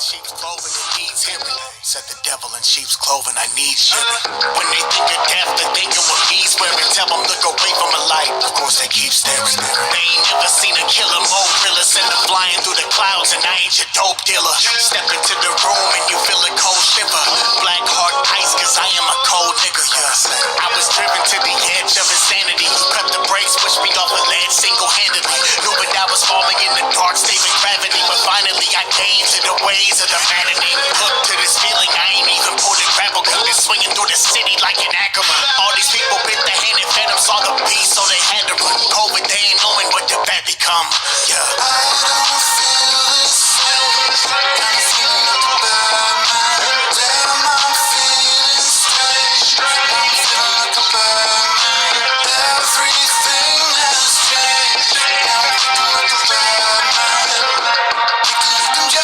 sheep's clothing, it needs hearing. Said the devil in sheep's clothing, I need shipping. When they think of death, they're thinking what he's wearing. Tell them look away from a light. Of course they keep staring. They ain't never seen a killer more realer. Send them flying through the clouds, and I ain't your dope dealer. Step into the room and you feel a cold shiver. Black heart ice, cause I am a cold nigga, yeah. I was driven to the edge of insanity. Cut the brakes, pushed me off a ledge single-handedly. Knew that I was falling in the dark state of gravity, but finally I came to the ways of the maddening. Hooked to this feeling, I ain't even pulled a grapple gun. Been swinging through the city like an Acura. All these people bit the hand and fed them, saw the beast, so they had to run. COVID, they ain't knowing what the bad become. Yeah. I don't feel the same. I'm feeling like a bad man. Damn, I'm feeling strange. I'm feeling like a bad man. Everything has changed. Now I'm feeling like a bad man. Thinking yeah,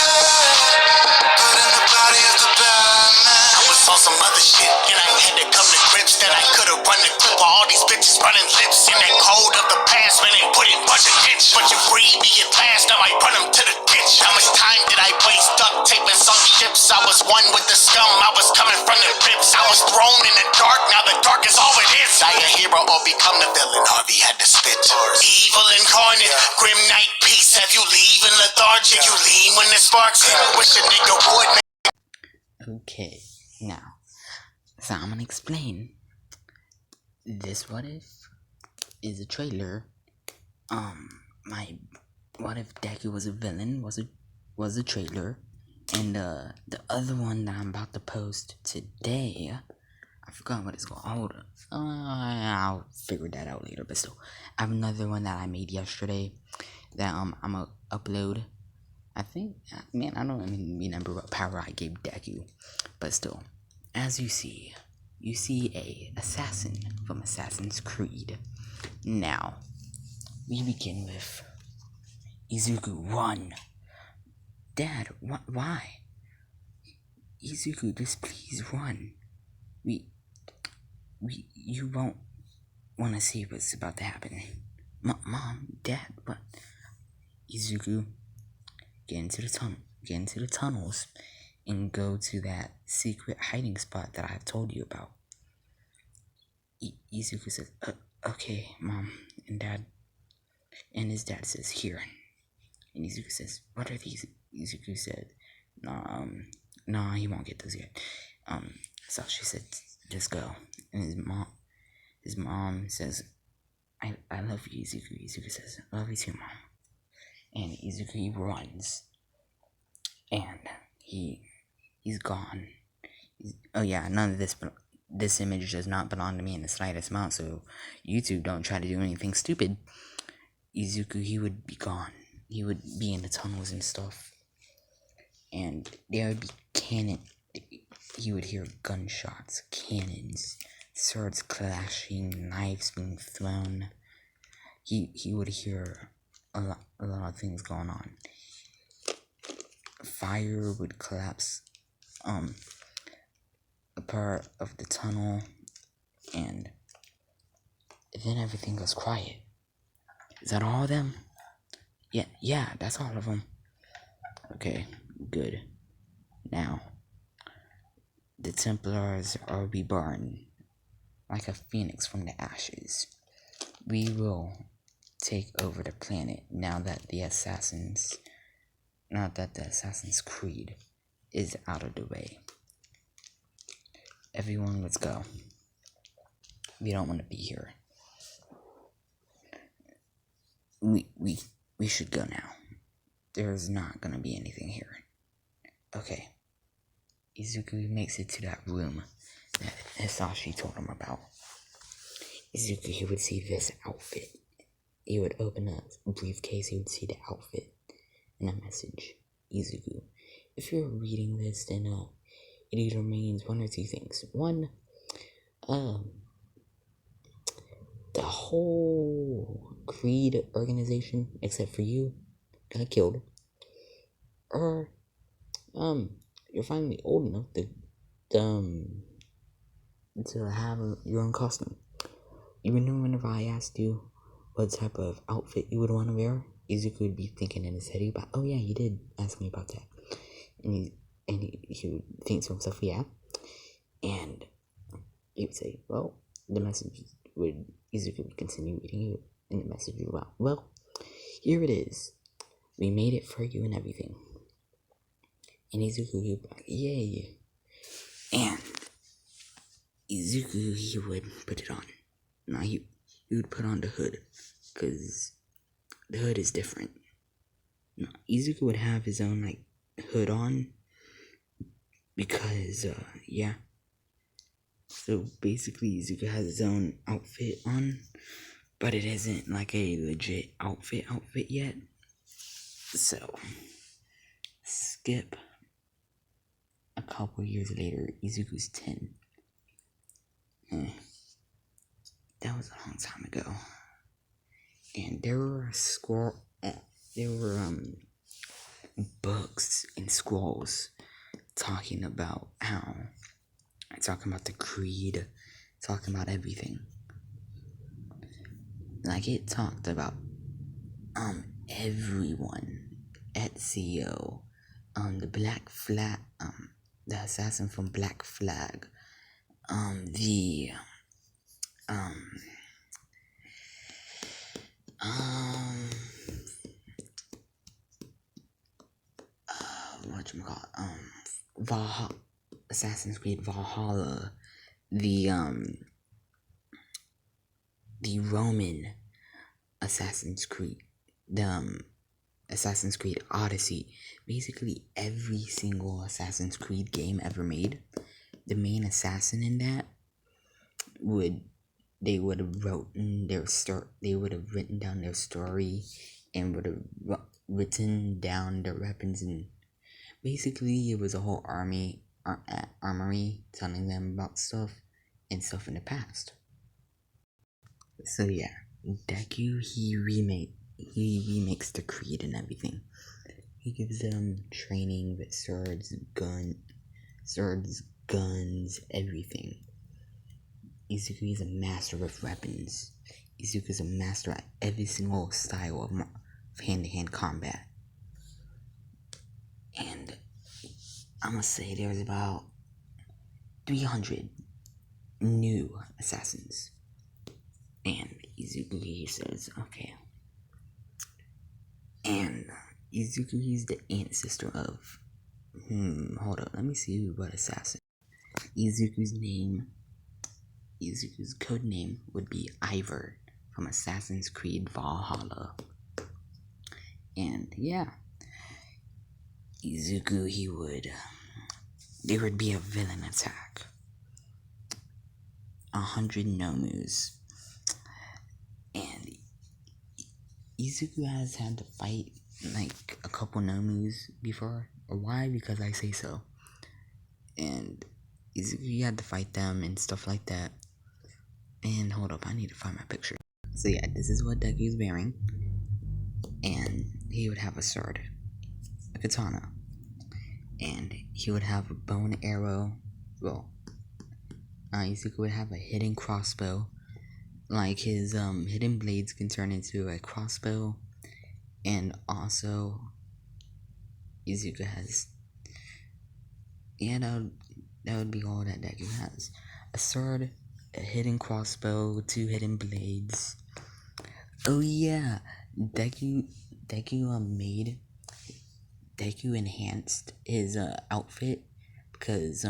but in the body of the bad man. I was on some other shit, and I had to come to grips that I could've run the clip of all these bitches running lips. In that code of the past, man, they put in bunch of ditch. But you free me at last, now I run them to the ditch. How much time did I waste duct taping some ships? I was one with the scum, I was coming from the crypts. I was thrown in the dark, now the dark is all it is. Die a hero or become the villain, Harvey had to spit. Evil incarnate, grim night peace. Have you leaving lethargic? You lean when the sparks hit. Wish a nigga would. Okay, now, so I'm gonna explain. This what if is a trailer. What if Deku was a villain was a trailer, and the other one that I'm about to post today, I forgot what it's called. Hold on, I'll figure that out later. But still, I have another one that I made yesterday that I'm gonna upload. I think, man, I don't even remember what power I gave Deku, but still, as you see a assassin from Assassin's Creed. Now, we begin with Izuku, run. Dad, why? Izuku, just please run. You won't want to see what's about to happen. Mom, Dad, what? Izuku, get into the tunnels, and go to that secret hiding spot that I've told you about. Izuku says, okay, Mom and Dad. And his dad says, here. And Izuku says, what are these? Izuku said, no, he won't get those yet. So she said, just go. And his mom says, I love you, Izuku. Izuku says, I love you too, Mom. And Izuku runs. And he's gone. Oh yeah, none of this image does not belong to me in the slightest amount, so YouTube, don't try to do anything stupid. Izuku, he would be gone. He would be in the tunnels and stuff. And there would be cannon. He would hear gunshots, cannons, swords clashing, knives being thrown. He would hear a lot of things going on. Fire would collapse a part of the tunnel, and then everything goes quiet. Is that all of them? Yeah, that's all of them. Okay, good. Now, the Templars are reborn like a phoenix from the ashes. We will take over the planet now that the Assassin's Creed is out of the way. Everyone, let's go. We don't want to be here. We should go now. There's not gonna be anything here. Okay. Izuku makes it to that room that Hisashi told him about. Izuku, he would see this outfit. He would open a briefcase, he would see the outfit and a message. Izuku, if you're reading this, then it either means one or two things. One, the whole Creed organization, except for you, got killed. Or, you're finally old enough to have your own costume. You remember whenever I asked you what type of outfit you would want to wear? Izuku would be thinking in his head about, oh yeah, you did ask me about that. he would think to himself, yeah. And he would say, well, the message would, Izuku would continue reading it, and the message would, well, here it is. We made it for you and everything. And Izuku would be like, yay. And Izuku, he would put it on. Now he would put on the hood, because the hood is different. Now, Izuku would have his own, like, hood on, because, yeah. So basically, Izuku has his own outfit on, but it isn't like a legit outfit yet. So, skip a couple years later, Izuku's 10. That was a long time ago. And there were books and scrolls talking about the creed, talking about everything. Like, it talked about everyone at CEO, the Black Flag, the assassin from Black Flag, Valhalla, Assassin's Creed Valhalla, the Roman Assassin's Creed, the Assassin's Creed Odyssey, basically every single Assassin's Creed game ever made, the main assassin in that would have written down their story and would have written down their weapons, and basically it was a whole armory telling them about stuff in the past. So yeah, Deku, he remakes the creed and everything. He gives them training with swords, guns, everything. Izuku is a master of weapons. Izuku is a master at every single style of hand-to-hand combat. And I must say there's about 300 new assassins. And Izuku, he says, okay. And Izuku, he's the ancestor of... hold up, let me see what assassin. Izuku's code name would be Ivor from Assassin's Creed Valhalla. And yeah, Izuku, there would be a villain attack. 100 Nomus. And Izuku has had to fight like a couple Nomus before. Or why? Because I say so. And Izuku had to fight them and stuff like that. And hold up, I need to find my picture. So yeah, this is what Deku's wearing. And he would have a sword, a katana. And he would have a bow and arrow. Well, Izuku would have a hidden crossbow. Like, his hidden blades can turn into a crossbow. And also, Izuku has... yeah, that would be all that Deku has. A sword, a hidden crossbow, 2 hidden blades. Oh yeah, Deku enhanced his outfit because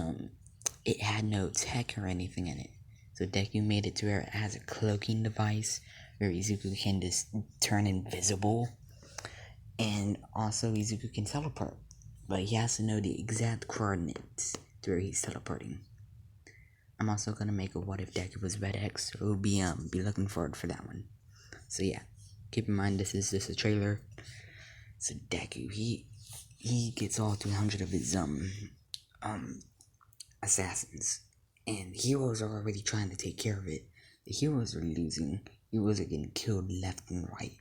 it had no tech or anything in it. So Deku made it to where it has a cloaking device where Izuku can just turn invisible. And also Izuku can teleport. But he has to know the exact coordinates to where he's teleporting. I'm also gonna make a what if Deku was Red X, so be looking forward for that one. So yeah, keep in mind this is just a trailer. So Deku, he gets all 300 of his assassins, and heroes are already trying to take care of it. The heroes are losing. Heroes are getting killed left and right.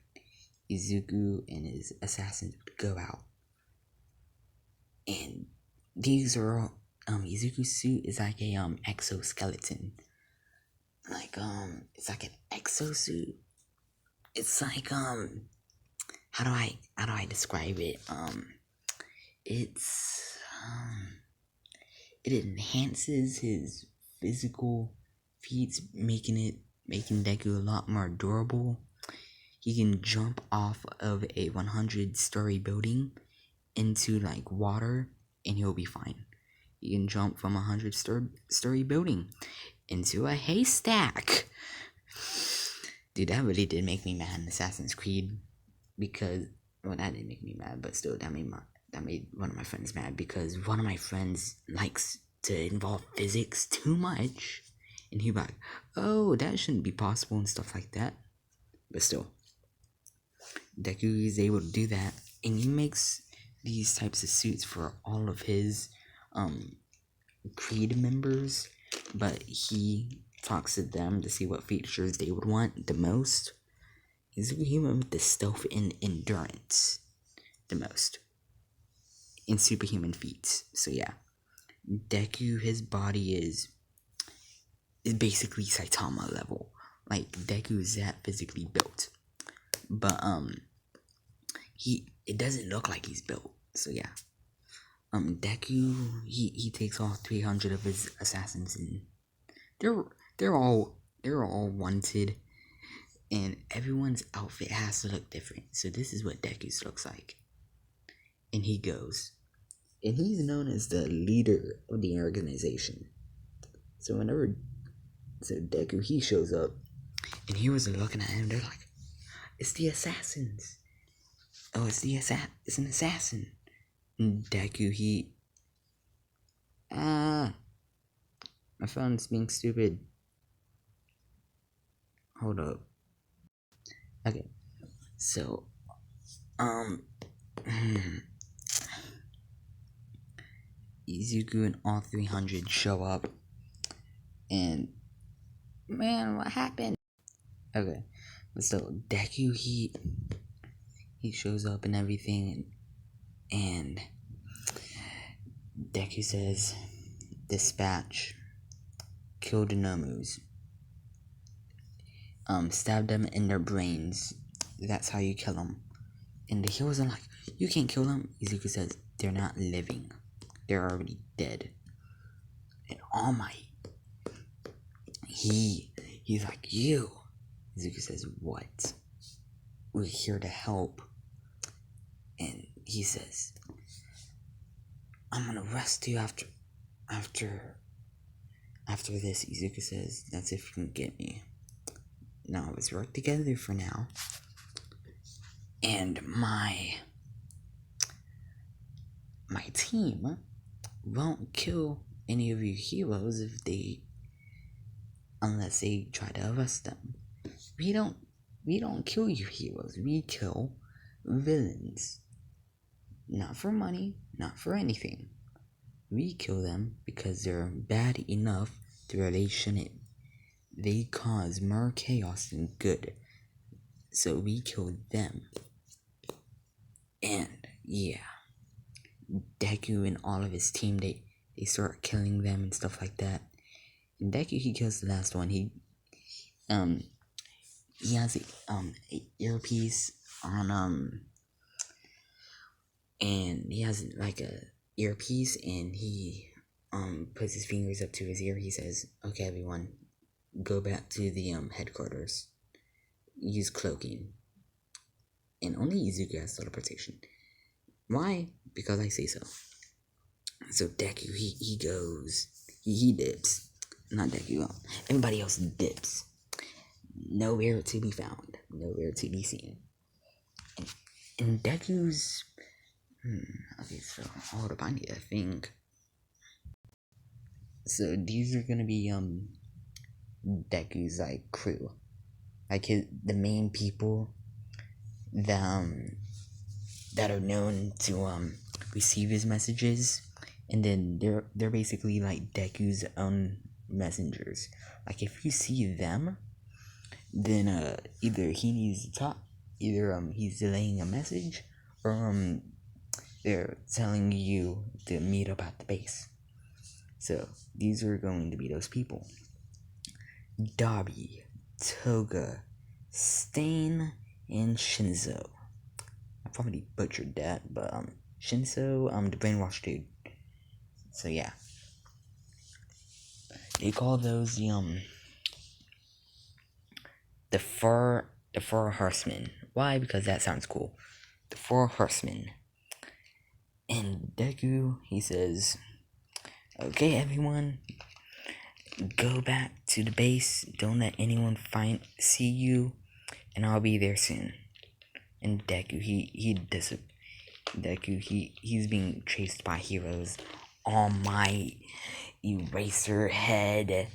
Izuku and his assassins would go out, and these are all, Izuku's suit is like a exoskeleton. Like it's like an exosuit. It's like how do I describe it? It's it enhances his physical feats, making Deku a lot more durable. He can jump off of a 100-story building into like water and he'll be fine. He can jump from a 100-story building into a haystack. Dude, that really did make me mad in Assassin's Creed, because, well, that didn't make me mad, but still, that made one of my friends mad, because one of my friends likes to involve physics too much, and he'd be like, oh, that shouldn't be possible and stuff like that. But still, Deku is able to do that, and he makes these types of suits for all of his Creed members, but he talks to them to see what features they would want the most. He's a human with the stealth and endurance the most, in superhuman feats. So yeah, Deku, his body is basically Saitama level. Like, Deku is that physically built, but it doesn't look like he's built. So yeah, Deku, he takes all 300 of his assassins, and they're all wanted, and everyone's outfit has to look different. So this is what Deku's looks like, and he goes, and he's known as the leader of the organization. So Deku, he shows up, and he was looking at him. They're like, "It's the assassins. Oh, it's an assassin." And Deku, my phone's being stupid. Hold up. Okay, so Izuku and all 300 show up, and man, what happened? Okay, so Deku, he shows up and everything, and Deku says, "Dispatch, kill the Nomus. Stab them in their brains. That's how you kill them." And the heroes are like, "You can't kill them." Izuku says, "They're not living. They're already dead." And All Might, he's like, "You." Izuku says, "What?" "We're here to help." And he says, "I'm gonna arrest you after this." Izuku says, "That's if you can get me. Now let's work together for now. And my team won't kill any of your heroes unless they try to arrest them. We don't kill your heroes. We kill villains. Not for money, not for anything. We kill them because they're bad enough to where they shouldn't. They cause more chaos than good. So we kill them." And yeah, Deku and all of his team, they start killing them and stuff like that. And Deku, he kills the last one. He has a earpiece on, and he has like a earpiece, and he puts his fingers up to his ear. He says, "Okay, everyone, go back to the headquarters. Use cloaking." And only Izuku has teleportation. Why? Because I say so. So Deku, he goes, he dips. Not Deku, everybody else dips. Nowhere to be found. Nowhere to be seen. And Deku's... okay, so hold up, I need to think. So these are gonna be Deku's like crew. Like the main people that are known to receive his messages, and then they're basically like Deku's own messengers. Like, if you see them, then either he needs to talk, either he's delaying a message, or they're telling you to meet up at the base. So these are going to be those people: Darby, Toga, Stain, and Shinzo. I probably butchered that, but Shinzo, the brainwashed dude. So yeah, they call those the four horsemen. Why? Because that sounds cool. The four horsemen. And Deku, he says, "Okay, everyone, go back to the base. Don't let anyone see you, and I'll be there soon." And Deku, he's being chased by heroes. All Might, Eraser Head,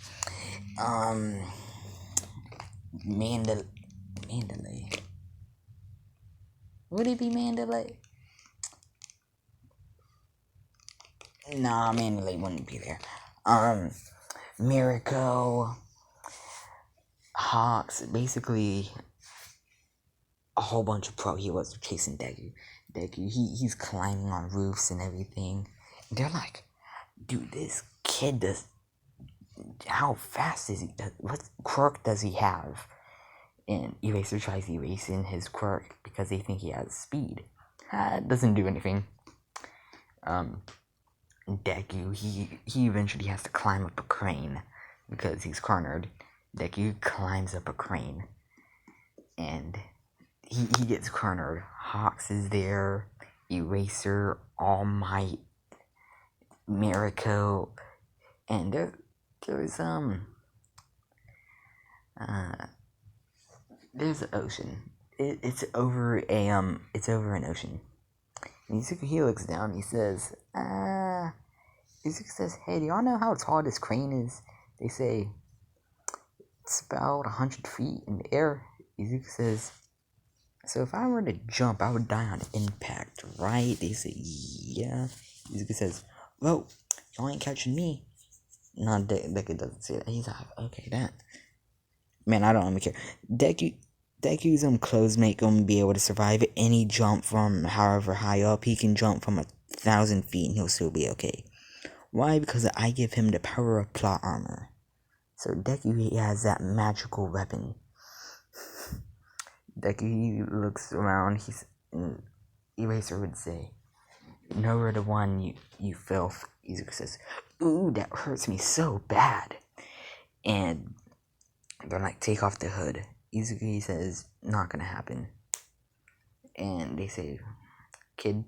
Mandalay. Would it be Mandalay? Nah, Mandalay wouldn't be there. Miracle, Hawks, basically a whole bunch of pro heroes are chasing Deku. He's climbing on roofs and everything. And they're like, dude, this kid does. How fast is he? What quirk does he have? And Eraser tries erasing his quirk because they think he has speed. It doesn't do anything. Deku, he eventually has to climb up a crane because he's cornered. Deku climbs up a crane and he gets cornered. Hawks is there, Eraser, All Might, Miracle, and there's an ocean. It's over an ocean. And he looks down. He says, Izuku says, "Hey, do y'all know how tall this crane is?" They say it's about 100 feet in the air. Izuku says, "So if I were to jump, I would die on impact, right?" They say, "Yeah." Izuku says, "Well, y'all ain't catching me." No, Deku doesn't say that. He's like, "Okay, that." Man, I don't even care. Deku's clothes make him be able to survive any jump from however high up. He can jump from 1,000 feet and he'll still be okay. Why? Because I give him the power of plot armor. So Deku, he has that magical weapon. Deku, he looks around. Eraser would say, "Nowhere the one you fell." Izuku says, "Ooh, that hurts me so bad." And they're like, "Take off the hood." Izuku says, "Not gonna happen." And they say, "Kid,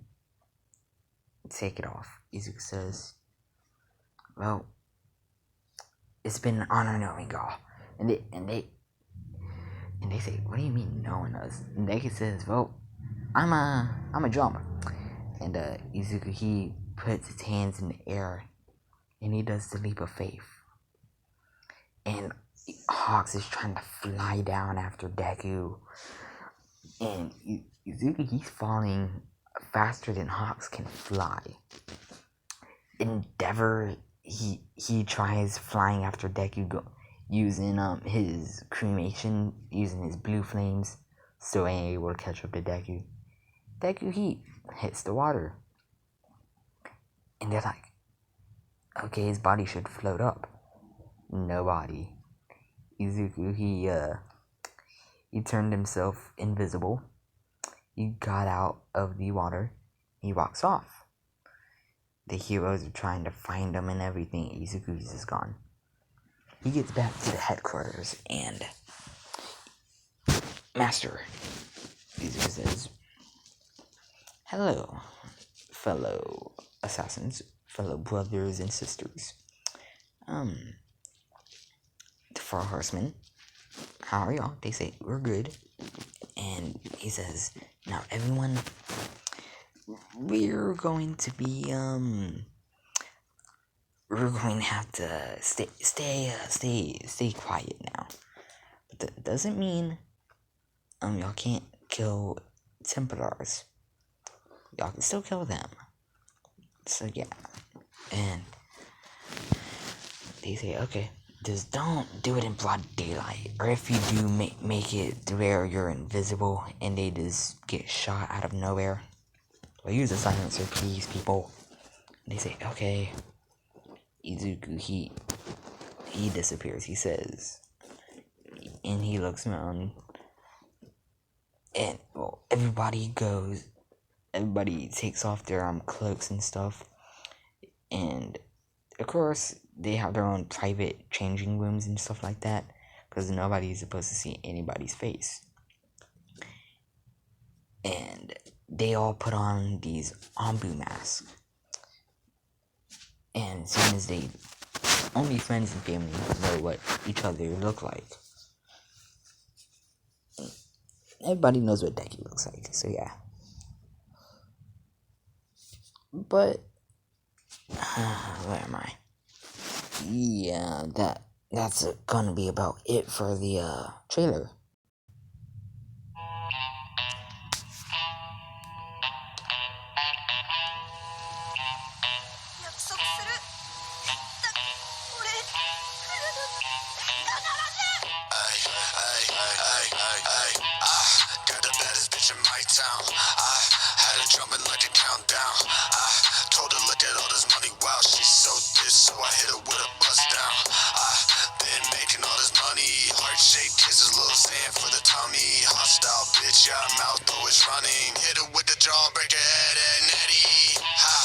take it off." Izuku says, "Well, it's been an honor knowing y'all." And they say, "What do you mean knowing us?" And Deku says, "Well, I'm a jump." And Izuku, he puts his hands in the air and he does the leap of faith. And Hawks is trying to fly down after Deku. And Izuku, he's falling faster than Hawks can fly. Endeavor, he tries flying after Deku, using his cremation, using his blue flames, still ain't able to catch up to Deku. Deku, he hits the water. And they're like, okay, his body should float up. No body. Izuku, he turned himself invisible. He got out of the water. He walks off. The heroes are trying to find him and everything. Izuku's is gone. He gets back to the headquarters and Master, Izuku says, "Hello, fellow assassins, fellow brothers and sisters. The Four Horsemen, how are y'all?" They say, "We're good." And he says, "Now everyone, we're going to have to stay quiet now. But that doesn't mean y'all can't kill Templars. Y'all can still kill them." So yeah, and they say, "Okay, just don't do it in broad daylight, or if you do, make it to where you're invisible and they just get shot out of nowhere. Well, use a silencer, please, people." And they say, "Okay." Izuku, he disappears. He says, and he looks around, and well, everybody takes off their cloaks and stuff. And of course, they have their own private changing rooms and stuff like that, because nobody's supposed to see anybody's face. And they all put on these Ambu masks. And as soon as they, only friends and family know what each other look like. Everybody knows what Deku looks like, so yeah. But where am I? Yeah, that's gonna be about it for the trailer. Got the baddest bitch in my town. I had her jumping like a countdown. I told her look at all this money, wow, she's so pissed, so I hit her with a bust down. I been making all this money, heart shaped kisses, little sand for the tummy. Hostile bitch, yeah, mouth always running. Hit her with the jaw, break her head at Nettie. Ha,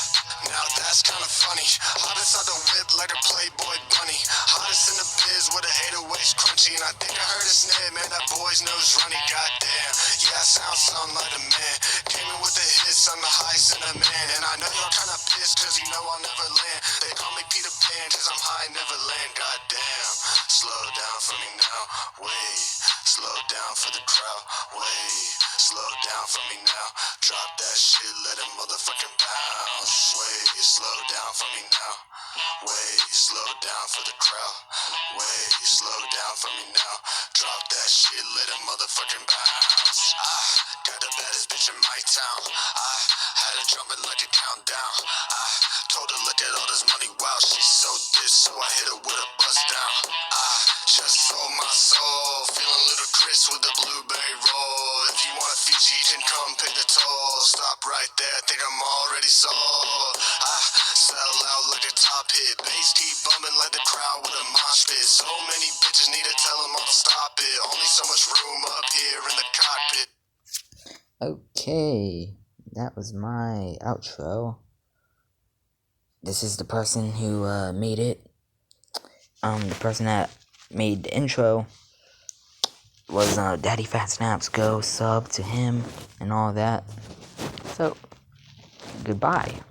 now that's kinda funny. Hot inside the whip like a Playboy bunny. Hottest in the biz with a 808's crunchy. And I think I heard a snare, man, that boy's nose runny, goddamn. Yeah, I sound like a man. Came in with the hits, I'm the highest in a man. And I know y'all kinda pissed, cause you know I'll never land. They call me Peter Pan, cause I'm high, never land, goddamn. Slow down for me now, wait. Slow down for the crowd, wait. Slow down for me now. Drop that shit, let it motherfucking bounce. Wait, slow down for me now. Wait, slow down for the crowd. Wait, slow down for me now. Drop that shit, let it motherfucking bounce. I got the baddest bitch in my town. I had her jumping like a countdown. I told her look at all this money, wow, she's so pissed, so I hit her with a bust down. I just sold my soul, feeling ludicrous with the blueberry roll. If you want a Fiji, then come pick the toll. Stop right there, think I'm already sold. I sell out like a top hit, bass keep bumming like the crowd with a mosh pit. So many bitches need to tell them all to stop it. Only so much room up here in the cockpit. Okay, that was my outro. This is the person who made it. The person that made the intro was Daddy Fat Snaps. Go sub to him and all that. So, goodbye.